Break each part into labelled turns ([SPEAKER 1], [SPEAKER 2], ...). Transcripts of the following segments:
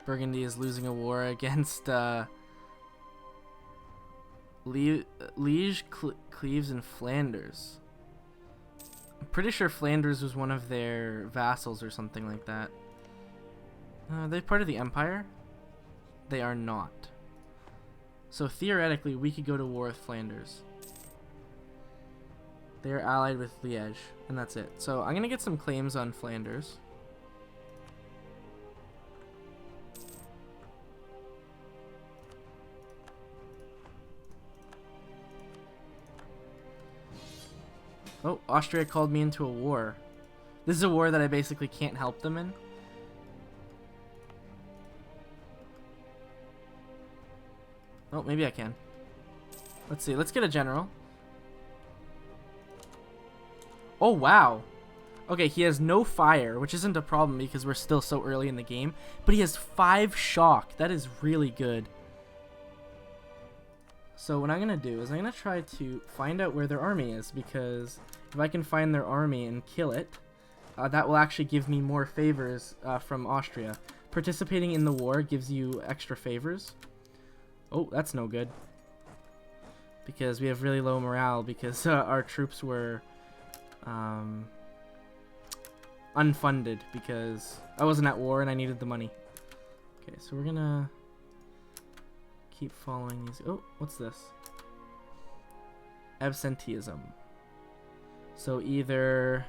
[SPEAKER 1] Burgundy is losing a war against Liege, Cleves, and Flanders. I'm pretty sure Flanders was one of their vassals or something like that. Are they part of the Empire? They are not. So theoretically, we could go to war with Flanders. They are allied with Liège, and that's it. So I'm going to get some claims on Flanders. Oh, Austria called me into a war. This is a war that I basically can't help them in. Oh, maybe I can. Let's see. Let's get a general. Oh, wow. Okay, he has no fire, which isn't a problem because we're still so early in the game. But he has 5 shock. That is really good. So what I'm going to do is I'm going to try to find out where their army is, because if I can find their army and kill it, that will actually give me more favors from Austria. Participating in the war gives you extra favors. Oh, that's no good. Because we have really low morale because our troops were unfunded because I wasn't at war and I needed the money. Okay, so we're going to keep following these. Oh, what's this? Absenteeism. So either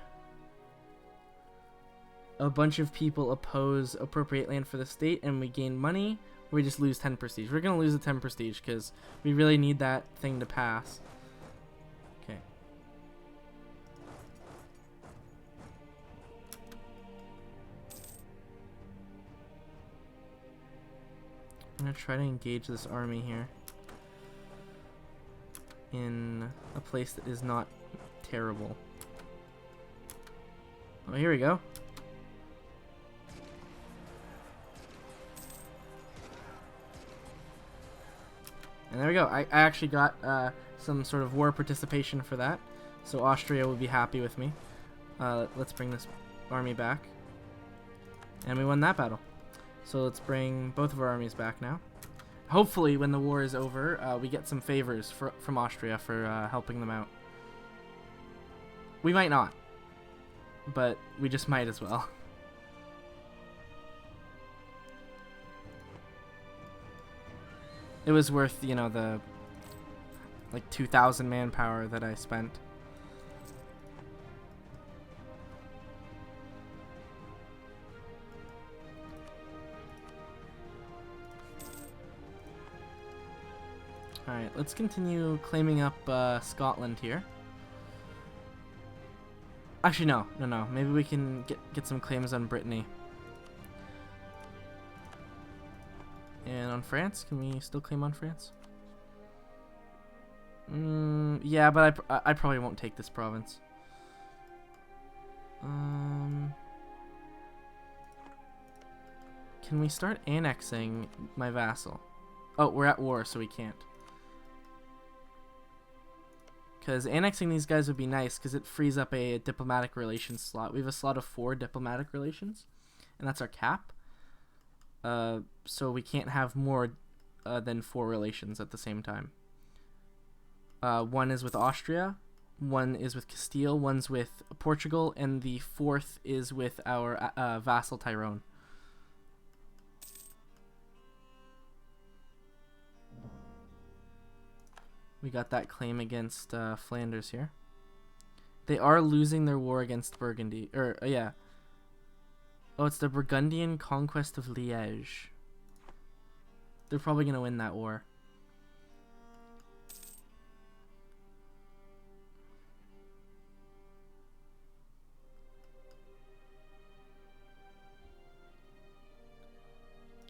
[SPEAKER 1] a bunch of people oppose appropriate land for the state and we gain money, or we just lose 10 prestige. We're going to lose the 10 prestige because we really need that thing to pass. Okay. I'm going to try to engage this army here in a place that is not terrible. Oh, here we go. And there we go. I actually got some sort of war participation for that. So Austria would be happy with me. Let's bring this army back. And we won that battle. So let's bring both of our armies back now. Hopefully when the war is over, we get some favors from Austria for helping them out. We might not. But we just might as well. It was worth, you know, the like 2,000 manpower that I spent. Alright, let's continue claiming up Scotland here. Actually, no. Maybe we can get some claims on Brittany. And on France, can we still claim on France? Yeah, but I probably won't take this province. Can we start annexing my vassal? Oh, we're at war, so we can't. Because annexing these guys would be nice, because it frees up a diplomatic relations slot. We have a slot of 4 diplomatic relations, and that's our cap. So we can't have more than 4 relations at the same time. 1 is with Austria, 1 is with Castile, 1's with Portugal, and the 4th is with our vassal Tyrone. We got that claim against Flanders here. They are losing their war against Burgundy. Yeah. Oh, it's the Burgundian conquest of Liège. They're probably going to win that war.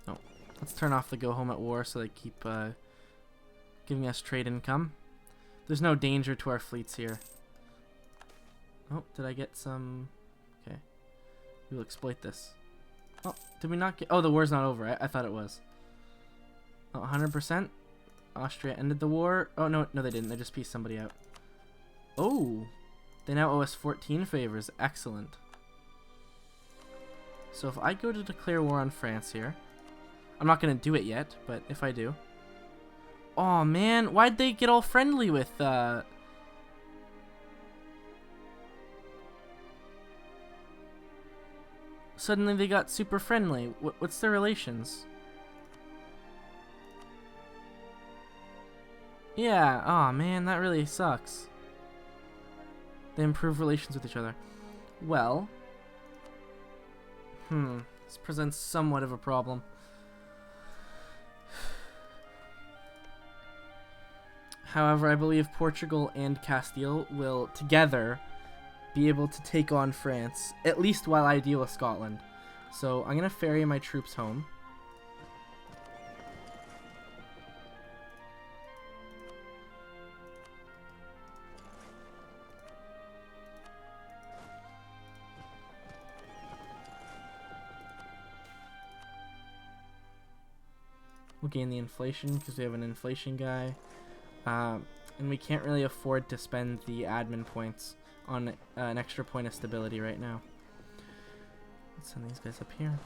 [SPEAKER 1] Oh, let's turn off the go home at war so they keep giving us trade income. There's no danger to our fleets here. Oh, did I get some? Okay. We'll exploit this. Oh, did we not get... Oh, the war's not over. I thought it was. Oh, 100%. Austria ended the war. Oh, no, they didn't. They just pieced somebody out. Oh, they now owe us 14 favors. Excellent. So if I go to declare war on France here, I'm not going to do it yet, but if I do. Oh man, why'd they get all friendly with Suddenly they got super friendly. What's their relations? Yeah, oh man, that really sucks. They improve relations with each other. Well, this presents somewhat of a problem. However, I believe Portugal and Castile will together be able to take on France, at least while I deal with Scotland. So I'm going to ferry my troops home. We'll gain the inflation because we have an inflation guy. And we can't really afford to spend the admin points on an extra point of stability right now. Let's send these guys up here.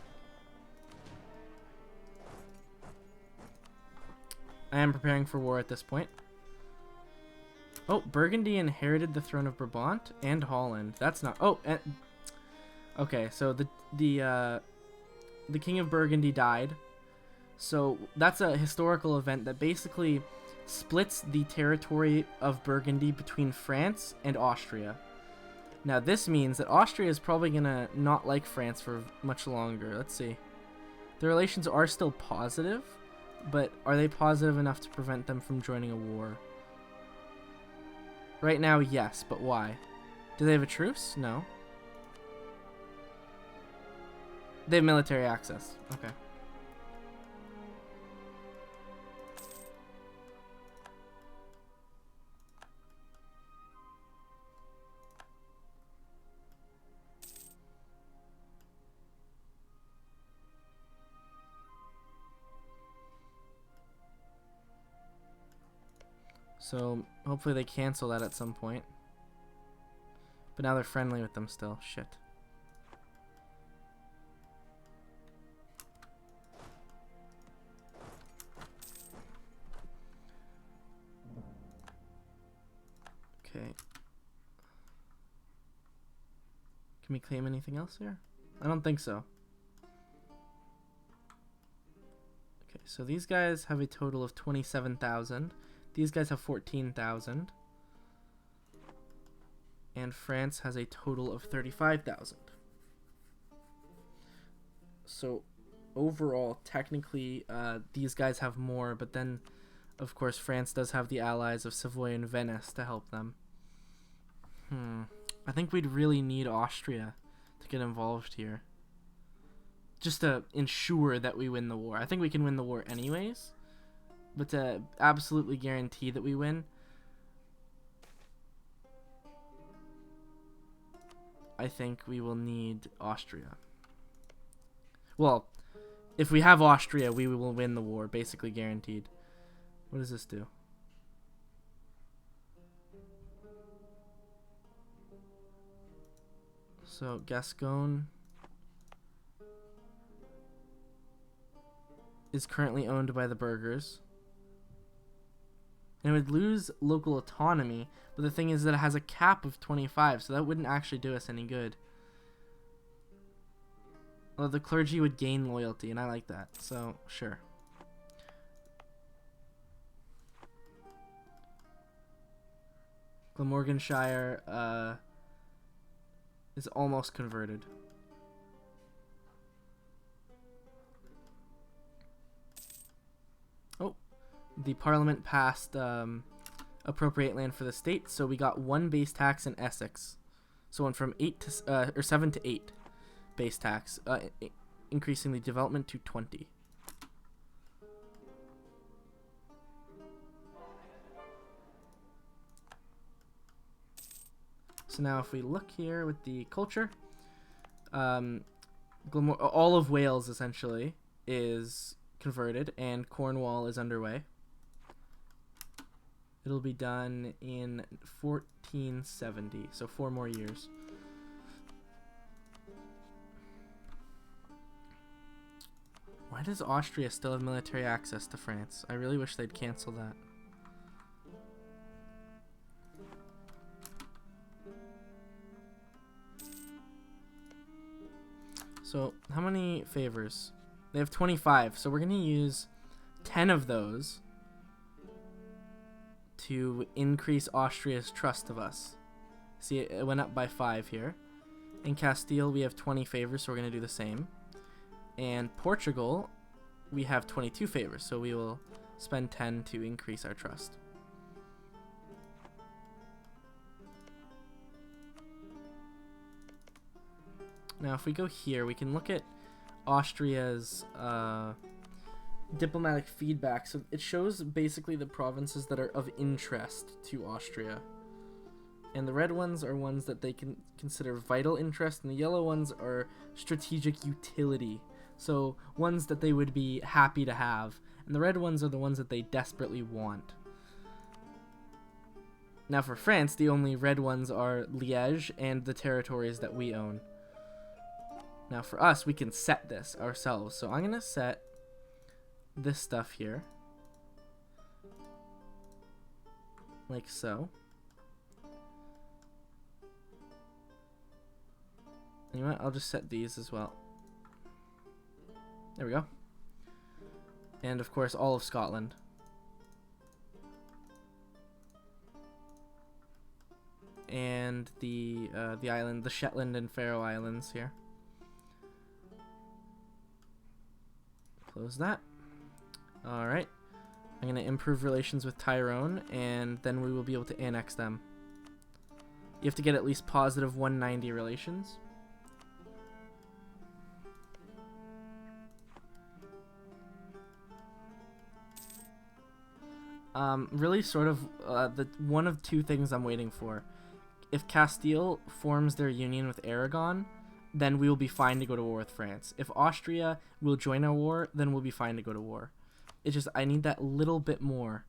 [SPEAKER 1] I am preparing for war at this point. Oh, Burgundy inherited the throne of Brabant and Holland. That's not... Oh, okay, so the King of Burgundy died. So that's a historical event that basically splits the territory of Burgundy between France and Austria. Now this means that Austria is probably gonna not like France for much longer. Let's see. The relations are still positive, but are they positive enough to prevent them from joining a war? Right now, yes, but why? Do they have a truce? No. They have military access. Okay. So, hopefully they cancel that at some point. But now they're friendly with them still. Shit. Okay. Can we claim anything else here? I don't think so. Okay, so these guys have a total of 27,000. These guys have 14,000. And France has a total of 35,000. So overall, technically, these guys have more, but then, of course, France does have the allies of Savoy and Venice to help them. I think we'd really need Austria to get involved here. Just to ensure that we win the war. I think we can win the war anyways. But to absolutely guarantee that we win, I think we will need Austria. Well, if we have Austria, we will win the war, basically guaranteed. What does this do? So, Gascon is currently owned by the burghers. And it would lose local autonomy, but the thing is that it has a cap of 25, so that wouldn't actually do us any good. Well, the clergy would gain loyalty, and I like that, so sure. Glamorganshire is almost converted. Oh, the parliament passed appropriate land for the state, so we got 1 base tax in Essex. So went from 7 to 8 base tax, increasing the development to 20. So now if we look here with the culture, all of Wales essentially is converted, and Cornwall is underway. It'll be done in 1470, so 4 more years. Why does Austria still have military access to France? I really wish they'd cancel that. So, how many favors? They have 25, so we're going to use 10 of those to increase Austria's trust of us. See, it went up by 5 here. In Castile, we have 20 favors, so we're going to do the same. And Portugal, we have 22 favors, so we will spend 10 to increase our trust. Now, if we go here, we can look at Austria's diplomatic feedback. So it shows basically the provinces that are of interest to Austria. And the red ones are ones that they can consider vital interest, and the yellow ones are strategic utility. So ones that they would be happy to have. And the red ones are the ones that they desperately want. Now for France, the only red ones are Liège and the territories that we own. Now for us, we can set this ourselves. So I'm going to set this stuff here. Like so. You know what? I'll just set these as well. There we go. And of course, all of Scotland. And the island, the Shetland and Faroe Islands here. Close that. Alright. I'm going to improve relations with Tyrone, and then we will be able to annex them. You have to get at least positive 190 relations. Really sort of the one of two things I'm waiting for. If Castile forms their union with Aragon, then we will be fine to go to war with France. If Austria will join our war, then we'll be fine to go to war. It's just, I need that little bit more.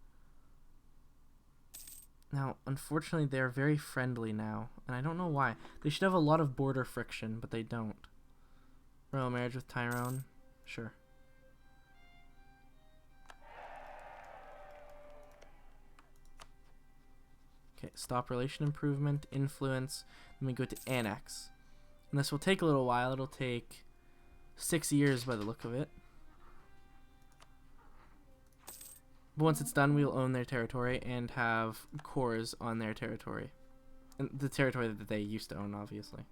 [SPEAKER 1] Now, unfortunately, they're very friendly now, and I don't know why. They should have a lot of border friction, but they don't. Royal marriage with Tyrone? Sure. Okay, stop relation improvement, influence, then we go to annex. And this will take a little while. It'll take 6 years by the look of it. But once it's done, we'll own their territory and have cores on their territory. And the territory that they used to own, obviously.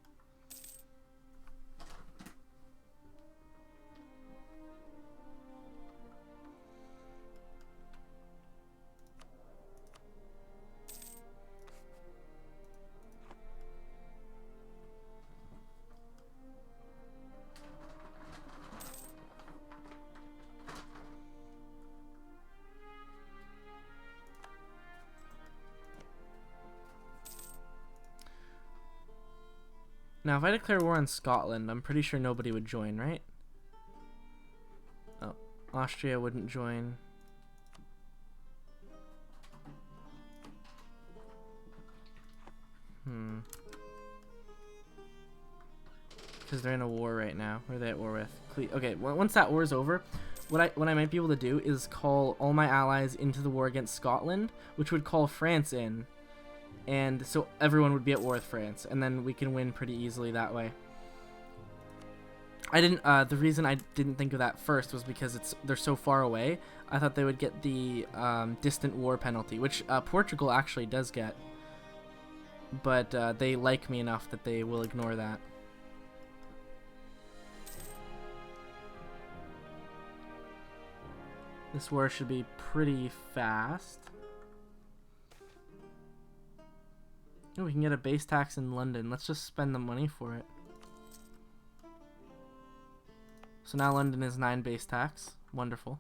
[SPEAKER 1] Now, if I declare war on Scotland, I'm pretty sure nobody would join, right? Oh, Austria wouldn't join. Because they're in a war right now. Who are they at war with? Okay, once that war is over, what I might be able to do is call all my allies into the war against Scotland, which would call France in. And so everyone would be at war with France, and then we can win pretty easily that way. The reason I didn't think of that first was because they're so far away. I thought they would get the distant war penalty, which Portugal actually does get. But they like me enough that they will ignore that. This war should be pretty fast. Oh, we can get a base tax in London. Let's just spend the money for it. So now London is 9 base tax. Wonderful.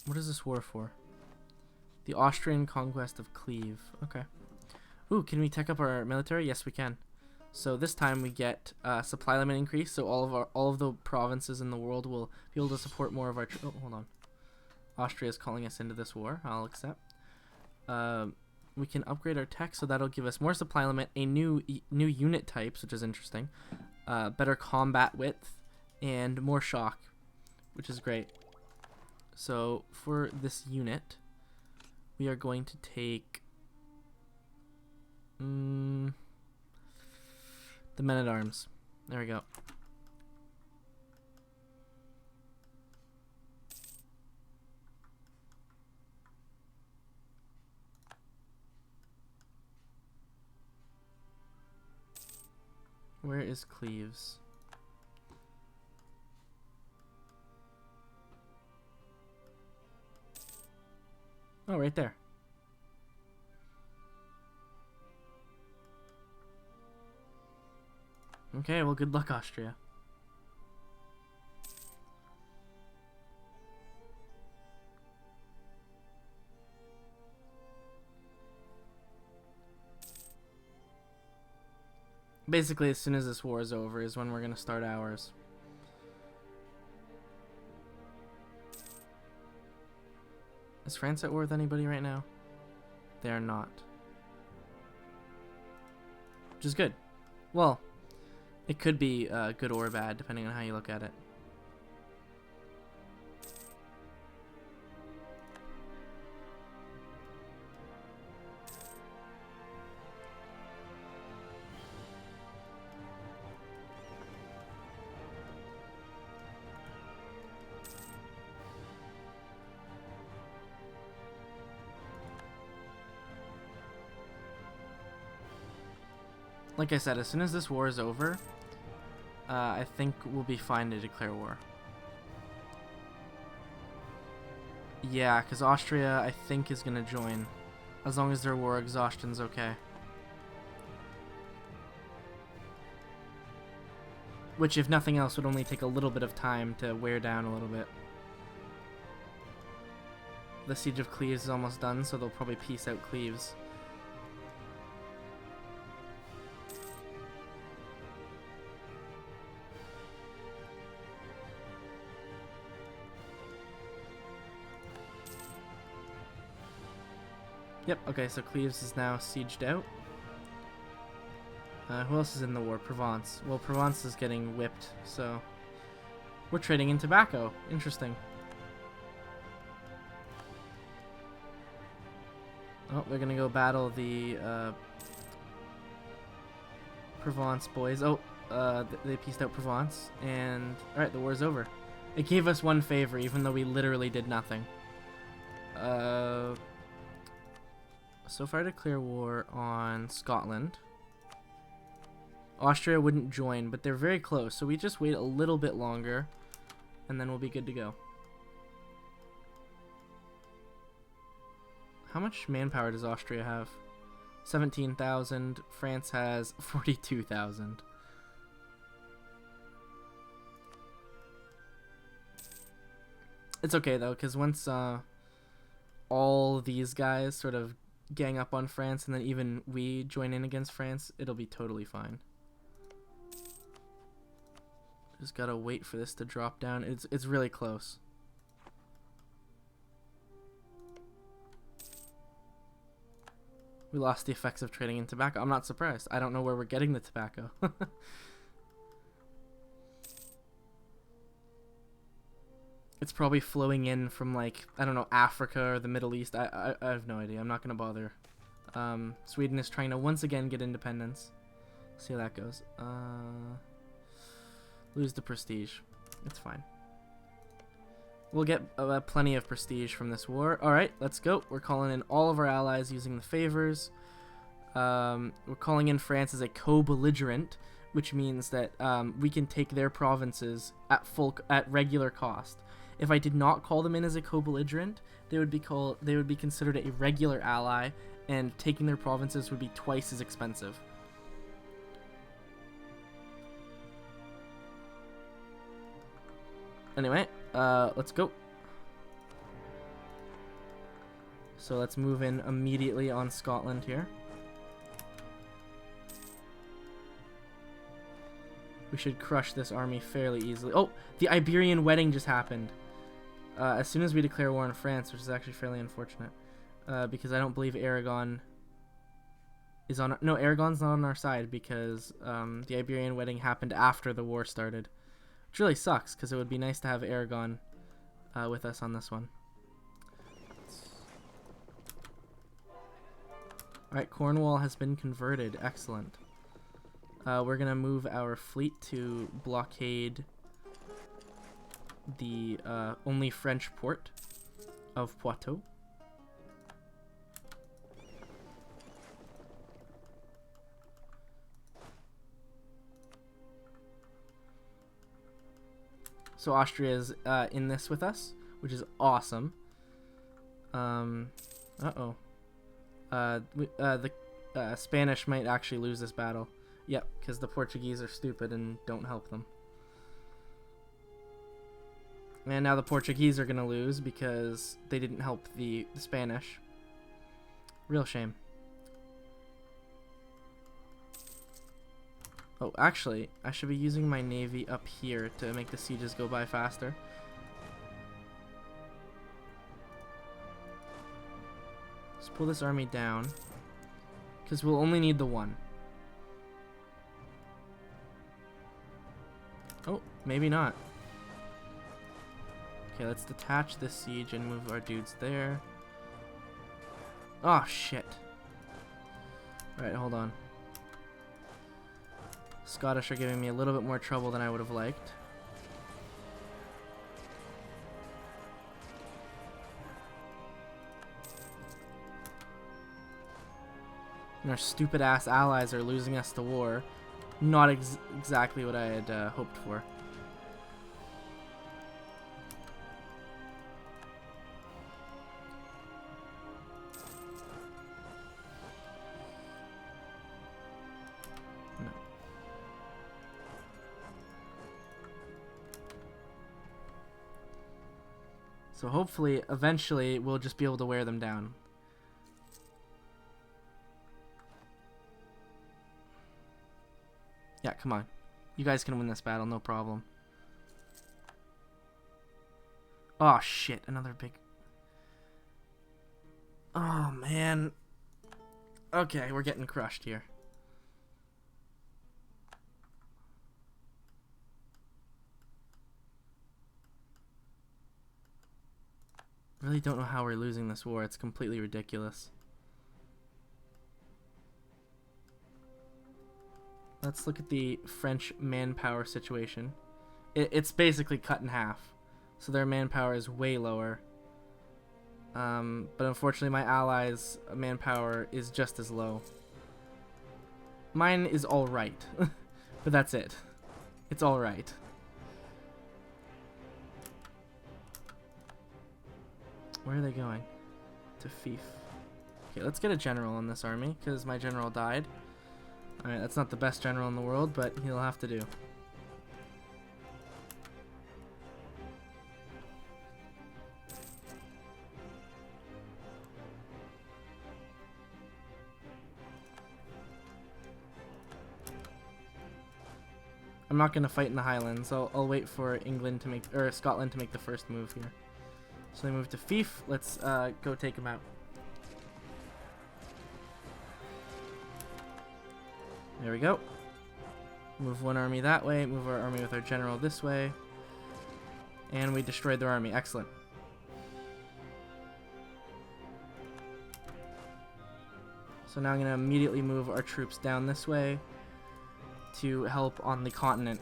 [SPEAKER 1] What is this war for? The Austrian conquest of Cleve. Okay. Ooh, can we tech up our military? Yes, we can. So this time we get supply limit increase. So all of the provinces in the world will be able to support more of our. Oh, hold on. Austria is calling us into this war. I'll accept. We can upgrade our tech, so that'll give us more supply limit, a new unit types, which is interesting, better combat width, and more shock, which is great. So for this unit, we are going to take the men-at-arms. There we go. Where is Cleves? Oh, right there. Okay, well, good luck, Austria. Basically, as soon as this war is over is when we're going to start ours. Is France at war with anybody right now? They are not. Which is good. Well, it could be good or bad, depending on how you look at it. Like I said, as soon as this war is over, I think we'll be fine to declare war. Yeah, because Austria, I think, is going to join, as long as their war exhaustion's okay. Which, if nothing else, would only take a little bit of time to wear down a little bit. The Siege of Cleves is almost done, so they'll probably peace out Cleves. Yep, okay, so Cleves is now sieged out. Who else is in the war? Provence. Well, Provence is getting whipped, so... We're trading in tobacco. Interesting. Oh, they're gonna go battle the, Provence boys. Oh, they pieced out Provence, and... Alright, the war's over. It gave us one favor, even though we literally did nothing. So if I declare war on Scotland, Austria wouldn't join, but they're very close, so we just wait a little bit longer, and then we'll be good to go. How much manpower does Austria have? 17,000. France has 42,000. It's okay, though, because once all these guys sort of gang up on France, and then even we join in against France, it'll be totally fine. Just gotta wait for this to drop down. It's really close. We lost the effects of trading in tobacco. I'm not surprised. I don't know where we're getting the tobacco. It's probably flowing in from, like, I don't know, Africa or the Middle East. I have no idea. I'm not going to bother. Sweden is trying to once again get independence. See how that goes. Lose the prestige. It's fine. We'll get plenty of prestige from this war. Alright, let's go. We're calling in all of our allies using the favors. We're calling in France as a co-belligerent, which means that we can take their provinces at regular cost. If I did not call them in as a co-belligerent, they would be considered a regular ally, and taking their provinces would be twice as expensive. Anyway, let's go. So let's move in immediately on Scotland here. We should crush this army fairly easily. Oh, the Iberian wedding just happened. As soon as we declare war on France, which is actually fairly unfortunate. Because I don't believe Aragon is on. No, Aragon's not on our side because the Iberian wedding happened after the war started, which really sucks because it would be nice to have Aragon with us on this one. All right, Cornwall has been converted. Excellent. We're gonna move our fleet to blockade the only French port of Poitou. So Austria is in this with us, which is awesome. Uh-oh. The Spanish might actually lose this battle. Yep, because the Portuguese are stupid and don't help them. And now the Portuguese are going to lose because they didn't help the Spanish. Real shame. Oh, actually, I should be using my navy up here to make the sieges go by faster. Let's pull this army down, because we'll only need the one. Oh, maybe not. Okay, let's detach this siege and move our dudes there. Oh, shit. Alright, hold on. Scottish are giving me a little bit more trouble than I would have liked. And our stupid ass allies are losing us the war. Not exactly what I had hoped for. No. So hopefully, eventually, we'll just be able to wear them down. Yeah, come on. You guys can win this battle, no problem. Oh, shit. Another big... Oh, man. Okay, we're getting crushed here. Really don't know how we're losing this war. It's completely ridiculous. Let's look at the French manpower situation. It's basically cut in half. So their manpower is way lower. But unfortunately my allies' manpower is just as low. Mine is alright. But that's it. It's alright. Where are they going? To Fief. Okay, let's get a general in this army, because my general died. Alright, that's not the best general in the world, but he'll have to do. I'm not going to fight in the Highlands. I'll wait for England to make, or Scotland to make the first move here. So they move to Fief. Let's go take them out. There we go. Move one army that way. Move our army with our general this way. And we destroyed their army. Excellent. So now I'm going to immediately move our troops down this way to help on the continent.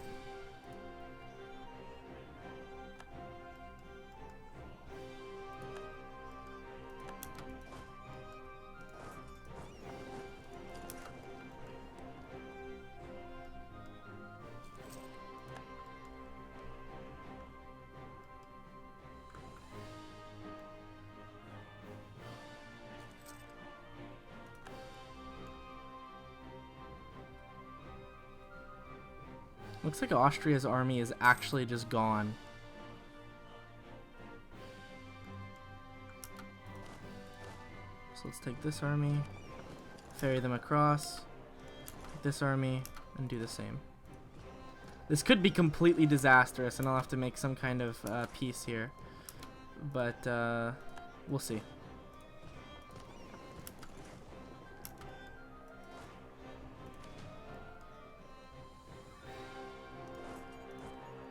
[SPEAKER 1] Looks like Austria's army is actually just gone. So let's take this army, ferry them across, take this army, and do the same. This could be completely disastrous, and I'll have to make some kind of peace here. But we'll see.